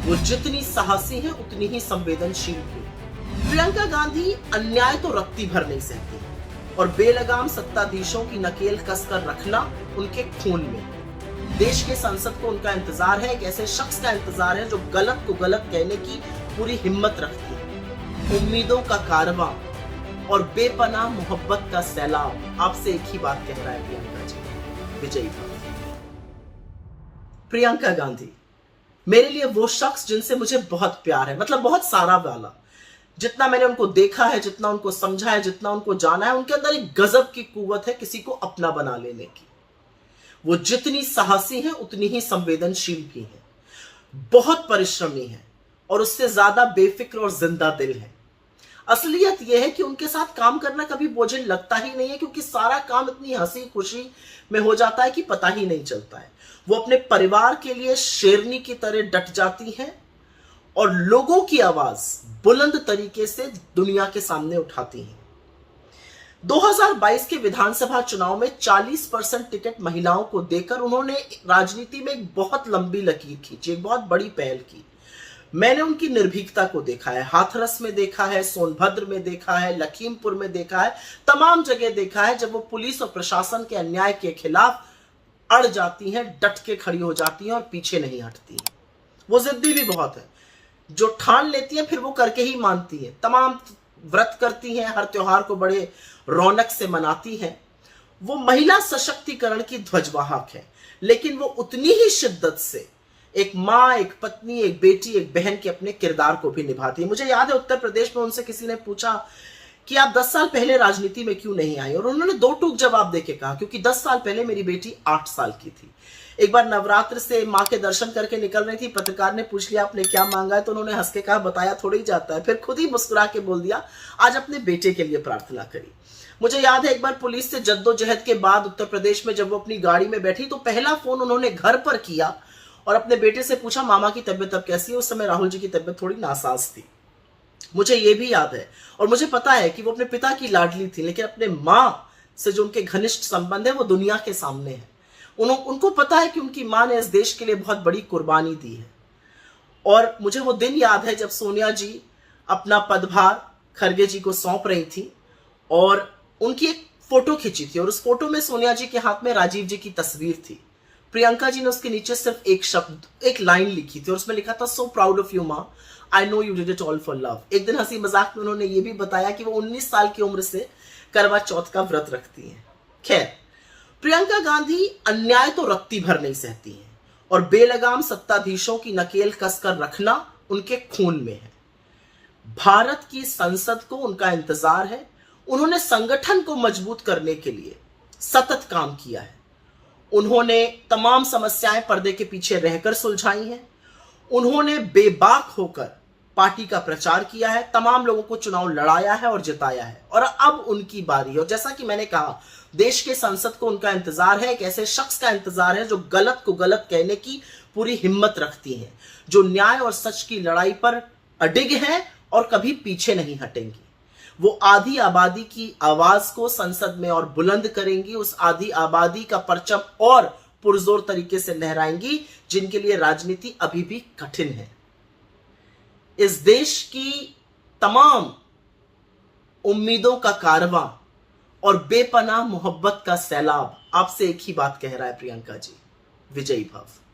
वो जितनी साहसी है उतनी ही संवेदनशील भी। प्रियंका गांधी अन्याय तो रत्ती भर नहीं सहती और बेलगाम सत्ताधीशों की नकेल कसकर रखना उनके खून में। देश के संसद को उनका इंतजार है, एक ऐसे शख्स का इंतजार है जो गलत को गलत कहने की पूरी हिम्मत रखती है। उम्मीदों का कारवां और बेपनाह मोहब्बत का सैलाब आपसे एक ही बात कह रहा है प्रियंका जी, विजयी भव। प्रियंका गांधी मेरे लिए वो शख्स जिनसे मुझे बहुत प्यार है, मतलब बहुत सारा वाला। जितना मैंने उनको देखा है, जितना उनको समझा है, जितना उनको जाना है, उनके अंदर एक गजब की कुव्वत है किसी को अपना बना लेने की। वो जितनी साहसी है उतनी ही संवेदनशील भी है, बहुत परिश्रमी है और उससे ज्यादा बेफिक्र और जिंदा दिल है। असलियत यह है कि उनके साथ काम करना कभी बोझिल लगता ही नहीं है, क्योंकि सारा काम इतनी हंसी खुशी में हो जाता है कि पता ही नहीं चलता है। वो अपने परिवार के लिए शेरनी की तरह डट जाती हैं और लोगों की आवाज बुलंद तरीके से दुनिया के सामने उठाती हैं। 2022 के विधानसभा चुनाव में 40% टिकट महिलाओं को देकर उन्होंने राजनीति में एक बहुत लंबी लकीर खींची, एक बहुत बड़ी पहल की। मैंने उनकी निर्भीकता को देखा है, हाथरस में देखा है, सोनभद्र में देखा है, लखीमपुर में देखा है, तमाम जगह देखा है। जब वो पुलिस और प्रशासन के अन्याय के खिलाफ अड़ जाती हैं, डट के खड़ी हो जाती हैं और पीछे नहीं हटती हैं। वो जिद्दी भी बहुत है, जो ठान लेती है फिर वो करके ही मानती है। तमाम व्रत करती हैं, हर त्योहार को बड़े रौनक से मनाती हैं। वो महिला सशक्तिकरण की ध्वजवाहक है, लेकिन वो उतनी ही शिद्दत से एक माँ, एक पत्नी, एक बेटी, एक बहन के अपने किरदार को भी निभाती है। मुझे याद है उत्तर प्रदेश में उनसे किसी ने पूछा कि आप 10 साल पहले राजनीति में क्यों नहीं आई, और उन्होंने दो टूक जवाब देके कहा, क्योंकि 10 साल पहले मेरी बेटी 8 साल की थी। एक बार नवरात्र से माँ के दर्शन करके निकल रही थी, पत्रकार ने पूछ लिया आपने क्या मांगा है, तो उन्होंने हंस के कहा बताया थोड़ी जाता है, फिर खुद ही मुस्कुरा के बोल दिया आज अपने बेटे के लिए प्रार्थना करी। मुझे याद है एक बार पुलिस से जद्दोजहद के बाद उत्तर प्रदेश में जब वो अपनी गाड़ी में बैठी तो पहला फोन उन्होंने घर पर किया और अपने बेटे से पूछा मामा की तबीयत अब कैसी है। उस समय राहुल जी की तबीयत थोड़ी नासाज थी, मुझे ये भी याद है। और मुझे पता है कि वो अपने पिता की लाडली थी, लेकिन अपने माँ से जो उनके घनिष्ठ संबंध है वो दुनिया के सामने है। उनको पता है कि उनकी माँ ने इस देश के लिए बहुत बड़ी कुर्बानी दी है। और मुझे वो दिन याद है जब सोनिया जी अपना पदभार खरगे जी को सौंप रही थी और उनकी एक फोटो खींची थी और उस फोटो में सोनिया जी के हाथ में राजीव जी की तस्वीर थी। प्रियंका जी ने उसके नीचे सिर्फ एक शब्द, एक लाइन लिखी थी और उसमें लिखा था सो प्राउड ऑफ यू माँ, I know you did it all for love. एक दिन हंसी मजाक में उन्होंने ये भी बताया कि वो 19 साल की उम्र से करवा चौथ का व्रत रखती हैं। खैर, प्रियंका गांधी अन्याय तो रत्ती भर नहीं सहती हैं और बेलगाम सत्ताधीशों की नकेल कसकर रखना उनके खून में है। भारत की संसद को उनका इंतजार है। उन्होंने संगठन को मजबूत करने के लिए सतत काम किया है। उन्होंने तमाम समस्याएं पर्दे के पीछे रहकर सुलझाई हैं। उन्होंने बेबाक होकर पार्टी का प्रचार किया है, तमाम लोगों को चुनाव लड़ाया है और जिताया है। और अब उनकी बारी है। और जैसा कि मैंने कहा, देश के संसद को उनका इंतजार है, एक ऐसे शख्स का इंतजार है जो गलत को गलत कहने की पूरी हिम्मत रखती है, जो न्याय और सच की लड़ाई पर अडिग है और कभी पीछे नहीं हटेंगी। वो आधी आबादी की आवाज को संसद में और बुलंद करेंगी, उस आधी आबादी का परचम और पुरजोर तरीके से लहराएंगी जिनके लिए राजनीति अभी भी कठिन है। इस देश की तमाम उम्मीदों का कारवां और बेपनाह मोहब्बत का सैलाब आपसे एक ही बात कह रहा है प्रियंका जी, विजयी भव।